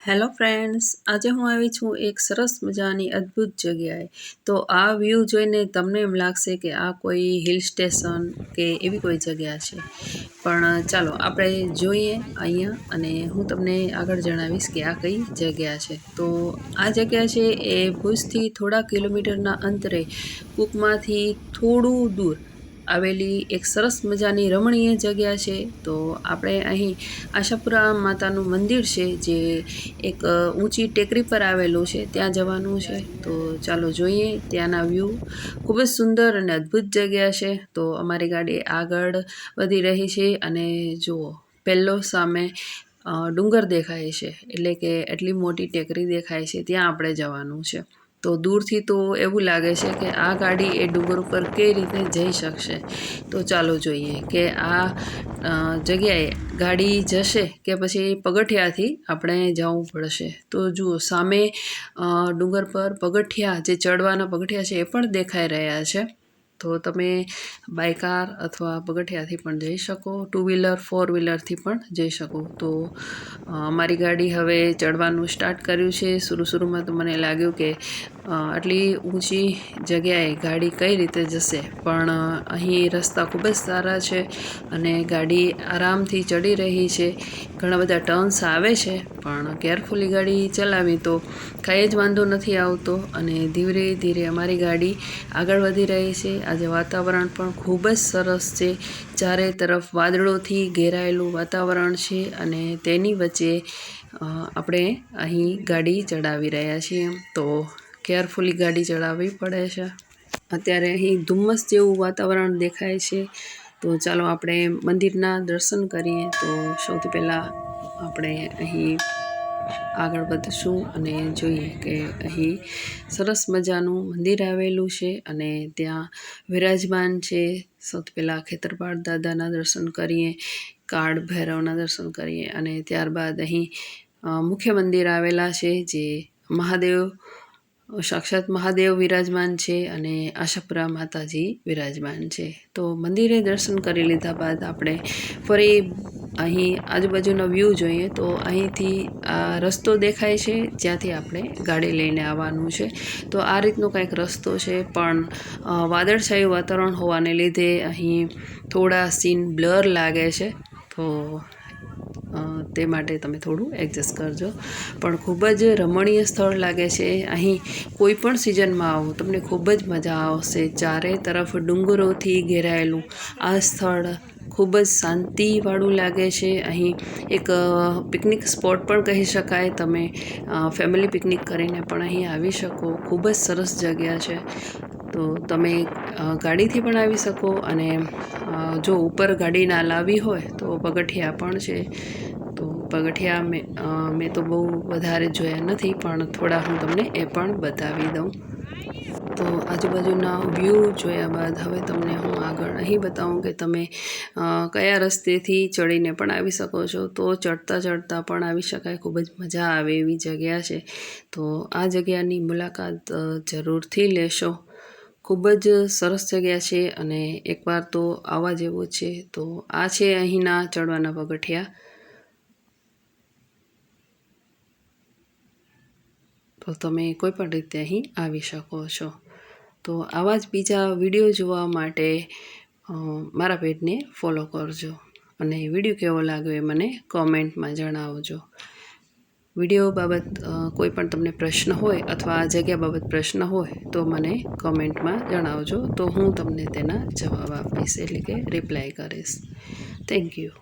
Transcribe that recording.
Hello friends, આજે હું આવી છું એક સરસ મજાની અદ્ભુત જગ્યાએ. તો આ વ્યૂ જોઈને તમને એમ લાગશે કે આ કોઈ હિલ સ્ટેશન કે એવી કોઈ જગ્યા છે, પણ ચાલો આપણે જોઈએ અહીંયા અને હું તમને આગળ જણાવીશ કે આ કઈ જગ્યા છે. તો આ જગ્યા છે એ ભુજથી થોડા કિલોમીટરના અંતરે કૂપમાંથી થોડું દૂર આવેલી એક સરસ મજાની રમણીય જગ્યા છે. તો આપણે અહીં આશાપુરા માતાનું મંદિર છે જે એક ઊંચી ટેકરી પર આવેલું છે, ત્યાં જવાનું છે. તો ચાલો જોઈએ ત્યાંના વ્યૂ. ખૂબ જ સુંદર અને અદ્ભુત જગ્યા છે. તો અમારી ગાડી આગળ વધી રહી છે અને જુઓ પહેલો સામે ડુંગર દેખાય છે, એટલે કે એટલી મોટી ટેકરી દેખાય છે, ત્યાં આપણે જવાનું છે. તો દૂરથી તો એવું લાગે છે કે આ ગાડી એ ડુંગર ઉપર કઈ રીતે જઈ શકશે. તો ચાલો જોઈએ કે આ જગ્યાએ ગાડી જશે કે પછી પગથિયાથી આપણે જવું પડશે. તો જુઓ સામે ડુંગર પર પગથિયા, જે ચડવાના પગથિયા છે એ પણ દેખાઈ રહ્યા છે. તો તમે બાય કાર અથવા પગથિયાથી પણ જઈ શકો, 2 વ્હીલર 4 વ્હીલરથી પણ જઈ શકો. તો અમારી ગાડી હવે ચડવાનું સ્ટાર્ટ કર્યું છે. શરૂમાં તો મને લાગ્યું કે આટલી ઊંચી જગ્યાએ ગાડી કઈ રીતે જશે, પણ અહીં રસ્તા ખૂબ જ સારા છે અને ગાડી આરામથી ચડી રહી છે. ઘણા બધા ટર્ન્સ આવે છે, પણ કેરફુલી ગાડી ચલાવી તો કાંઈ જ વાંધો નથી આવતો અને ધીરે ધીરે અમારી ગાડી આગળ વધી રહી છે. આજે વાતાવરણ પણ ખૂબ જ સરસ છે. ચારે તરફ વાદળોથી ઘેરાયેલું વાતાવરણ છે અને તેની વચ્ચે આપણે અહીં ગાડી ચડાવી રહ્યા છીએ. તો કેરફુલી ગાડી ચડાવવી પડે છે. અત્યારે અહીં ધુમ્મસ જેવું વાતાવરણ દેખાય છે. તો ચાલો આપણે મંદિરના દર્શન કરીએ. તો સૌથી પહેલાં આપણે અહીં આગળ વધશું અને જોઈએ કે અહીં સરસ મજાનું મંદિર આવેલું છે અને ત્યાં વિરાજમાન છે. સૌથી પહેલાં ખેતરપાળ દાદાના દર્શન કરીએ, કાળ ભૈરવના દર્શન કરીએ અને ત્યારબાદ અહીં મુખ્ય મંદિર આવેલા છે, જે સાક્ષાત મહાદેવ વિરાજમાન છે અને આશાપુરા માતાજી વિરાજમાન છે. તો મંદિરે દર્શન કરી લીધા બાદ આપણે ફરી અહીં આજુબાજુનો વ્યૂ જોઈએ. તો અહીંથી આ રસ્તો દેખાય છે, જ્યાંથી આપણે ગાડી લઈને આવવાનું છે. તો આ રીતનો કંઈક રસ્તો છે, પણ વાદળછાયું વાતાવરણ હોવાને લીધે અહીં થોડા સીન બ્લર લાગે છે. તો તે માટે તમે થોડું એડજસ્ટ કરજો. પણ ખૂબ જ રમણીય સ્થળ લાગે છે. અહીં કોઈ પણ સિઝનમાં આવો તમને ખૂબ જ મજા આવશે. ચારે તરફ ડુંગરોથી ઘેરાયેલું આ સ્થળ ખૂબ જ શાંતિવાળું લાગે છે. અહીં એક પિકનિક સ્પોટ પણ કહી શકાય. તમે ફેમિલી પિકનિક કરીને પણ અહીં આવી શકો. ખૂબ જ સરસ જગ્યા છે. તો તમે ગાડીથી પણ આવી શકો અને જો ઉપર ગાડી ના લાવવી હોય તો પગથિયા પણ છે. તો પગથિયા મેં તો બહુ વધારે જોયા નથી, પણ થોડા હું તમને એ પણ બતાવી દઉં. તો આજુબાજુના વ્યૂ જોયા બાદ હવે તમને હું આગળ અહીં બતાવું કે તમે કયા રસ્તેથી ચડીને પણ આવી શકો છો. તો ચડતા પણ આવી શકાય. ખૂબ જ મજા આવે એવી જગ્યા છે. તો આ જગ્યાની મુલાકાત જરૂરથી લેશો. ખૂબ જ સરસ જગ્યા છે અને એકવાર તો આવવા જેવું છે. તો આ છે અહીંના ચડવાના પગથિયા. તો તમે કોઈ પણ રીતે અહીં આવી શકો છો. તો આવા જ બીજા વિડીયો જોવા માટે મારા પેજને ફોલો કરજો અને વિડીયો કેવો લાગ્યો એ મને કોમેન્ટમાં જણાવજો. વિડીયો બાબત કોઈ પણ તમને પ્રશ્ન હોય અથવા આ જગ્યા બાબત પ્રશ્ન હોય તો મને કોમેન્ટમાં જણાવજો. તો હું તમને તેના જવાબ આપીશ, એટલે કે રિપ્લાય કરીશ. Thank you.